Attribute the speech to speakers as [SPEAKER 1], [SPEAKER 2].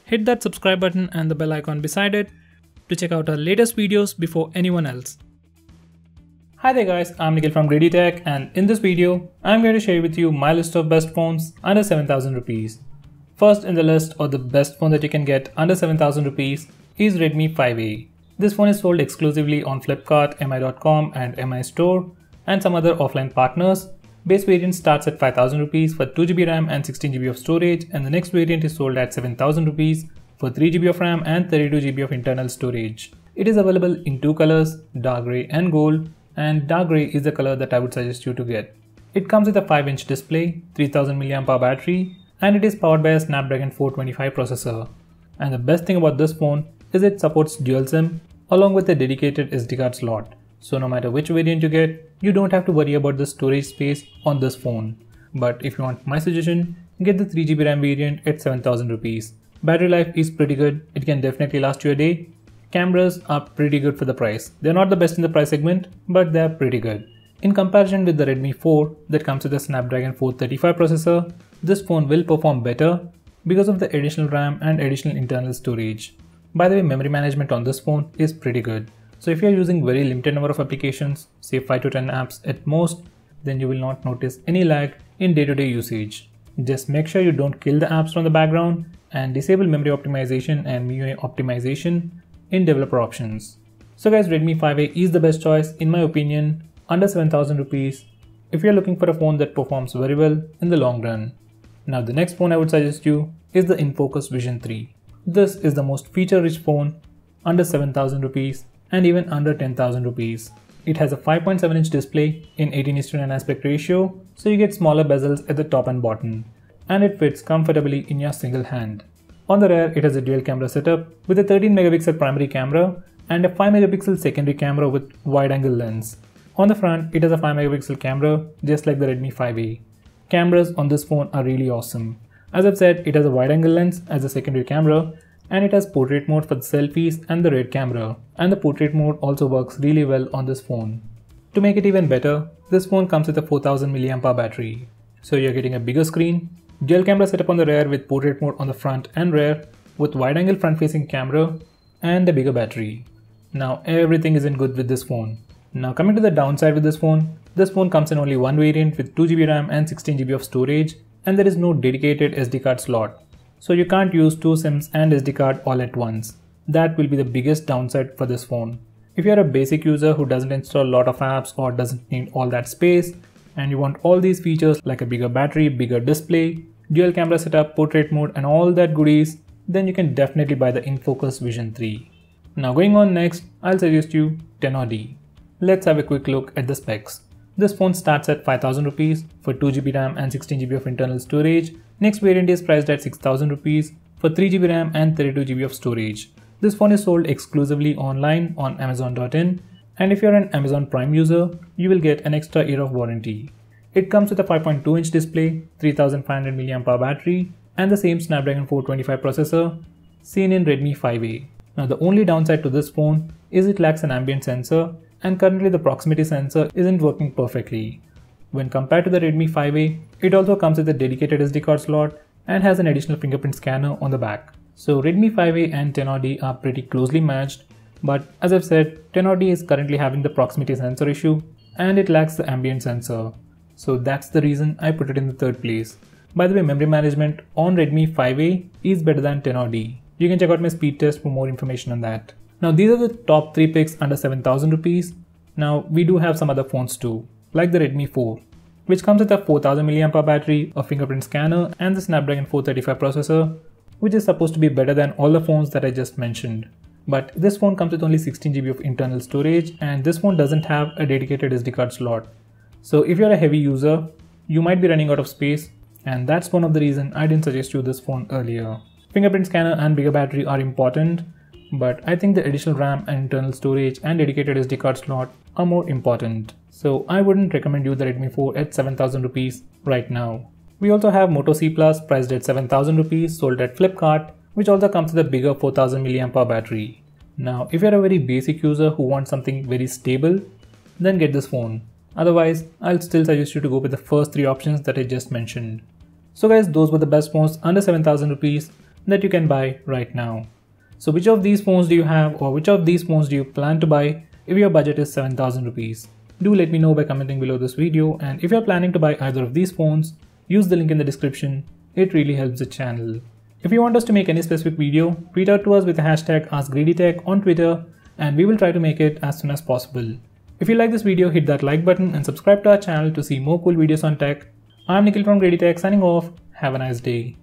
[SPEAKER 1] hit that subscribe button and the bell icon beside it to check out our latest videos before anyone else. Hi there guys, I'm Nikhil from GreedyTech, and in this video, I'm going to share with you my list of best phones under 7,000 rupees. First in the list, or the best phone that you can get under 7,000 rupees, is Redmi 5A. This phone is sold exclusively on Flipkart, mi.com and Mi Store and some other offline partners. Base variant starts at 5,000 rupees for 2GB RAM and 16GB of storage, and the next variant is sold at 7,000 rupees for 3GB of RAM and 32GB of internal storage. It is available in two colors, dark grey and gold, and dark grey is the color that I would suggest you to get. It comes with a 5-inch display, 3000 mAh battery, and it is powered by a Snapdragon 425 processor. And the best thing about this phone is it supports dual SIM along with a dedicated SD card slot. So no matter which variant you get, you don't have to worry about the storage space on this phone. But if you want my suggestion, get the 3GB RAM variant at 7,000 rupees. Battery life is pretty good, it can definitely last you a day. Cameras are pretty good for the price. They're not the best in the price segment, but they're pretty good. In comparison with the Redmi 4 that comes with a Snapdragon 435 processor, this phone will perform better because of the additional RAM and additional internal storage. By the way, memory management on this phone is pretty good. So if you're using very limited number of applications, say 5 to 10 apps at most, then you will not notice any lag in day-to-day usage. Just make sure you don't kill the apps from the background and disable memory optimization and MIUI optimization in developer options. So guys, Redmi 5A is the best choice in my opinion under 7,000 rupees if you're looking for a phone that performs very well in the long run. Now the next phone I would suggest you is the Infocus Vision 3. This is the most feature-rich phone under 7,000 rupees and even under 10,000 rupees. It has a 5.7-inch display in 18:9 aspect ratio, so you get smaller bezels at the top and bottom, and it fits comfortably in your single hand. On the rear, it has a dual camera setup with a 13MP primary camera and a 5MP secondary camera with wide-angle lens. On the front, it has a 5MP camera just like the Redmi 5A. Cameras on this phone are really awesome. As I've said, it has a wide-angle lens as a secondary camera, and it has portrait mode for the selfies and the rear camera, and the portrait mode also works really well on this phone. To make it even better, this phone comes with a 4000 mAh battery. So you're getting a bigger screen, dual camera setup on the rear with portrait mode on the front and rear, with wide-angle front-facing camera, and a bigger battery. Now everything is in good with this phone. Now coming to the downside with this phone comes in only one variant with 2GB RAM and 16GB of storage, and there is no dedicated SD card slot. So you can't use two SIMs and SD card all at once. That will be the biggest downside for this phone. If you're a basic user who doesn't install a lot of apps or doesn't need all that space, and you want all these features like a bigger battery, bigger display, dual camera setup, portrait mode and all that goodies, then you can definitely buy the Infocus Vision 3. Now going on next, I'll suggest you Tenor-D. Let's have a quick look at the specs. This phone starts at 5,000 rupees for 2GB RAM and 16GB of internal storage. Next variant is priced at 6,000 rupees for 3GB RAM and 32GB of storage. This phone is sold exclusively online on Amazon.in, and if you're an Amazon Prime user, you will get an extra year of warranty. It comes with a 5.2-inch display, 3500 mAh battery, and the same Snapdragon 425 processor seen in Redmi 5A. Now the only downside to this phone is it lacks an ambient sensor, and currently the proximity sensor isn't working perfectly. When compared to the Redmi 5A, it also comes with a dedicated SD card slot and has an additional fingerprint scanner on the back. So Redmi 5A and Tenor-D are pretty closely matched, but as I've said, Tenor-D is currently having the proximity sensor issue and it lacks the ambient sensor. So that's the reason I put it in the third place. By the way, memory management on Redmi 5A is better than Tenor-D. You can check out my speed test for more information on that. Now these are the top 3 picks under 7,000 rupees. Now we do have some other phones too, like the Redmi 4, which comes with a 4000 mAh battery, a fingerprint scanner and the Snapdragon 435 processor, which is supposed to be better than all the phones that I just mentioned. But this phone comes with only 16GB of internal storage, and this phone doesn't have a dedicated SD card slot. So if you're a heavy user, you might be running out of space, and that's one of the reasons I didn't suggest you this phone earlier. Fingerprint scanner and bigger battery are important, but I think the additional RAM and internal storage and dedicated SD card slot are more important. So I wouldn't recommend you the Redmi 4 at 7,000 rupees right now. We also have Moto C Plus priced at 7,000 rupees, sold at Flipkart, which also comes with a bigger 4000 mAh battery. Now if you're a very basic user who wants something very stable, then get this phone. Otherwise, I'll still suggest you to go with the first 3 options that I just mentioned. So guys, those were the best phones under 7,000 rupees. that you can buy right now. So which of these phones do you have, or which of these phones do you plan to buy if your budget is 7,000 rupees? Do let me know by commenting below this video, and if you're planning to buy either of these phones, use the link in the description. It really helps the channel. If you want us to make any specific video, tweet out to us with the hashtag AskGreedyTech on Twitter, and we will try to make it as soon as possible. If you like this video, hit that like button and subscribe to our channel to see more cool videos on tech. I'm Nikhil from GreedyTech signing off. Have a nice day.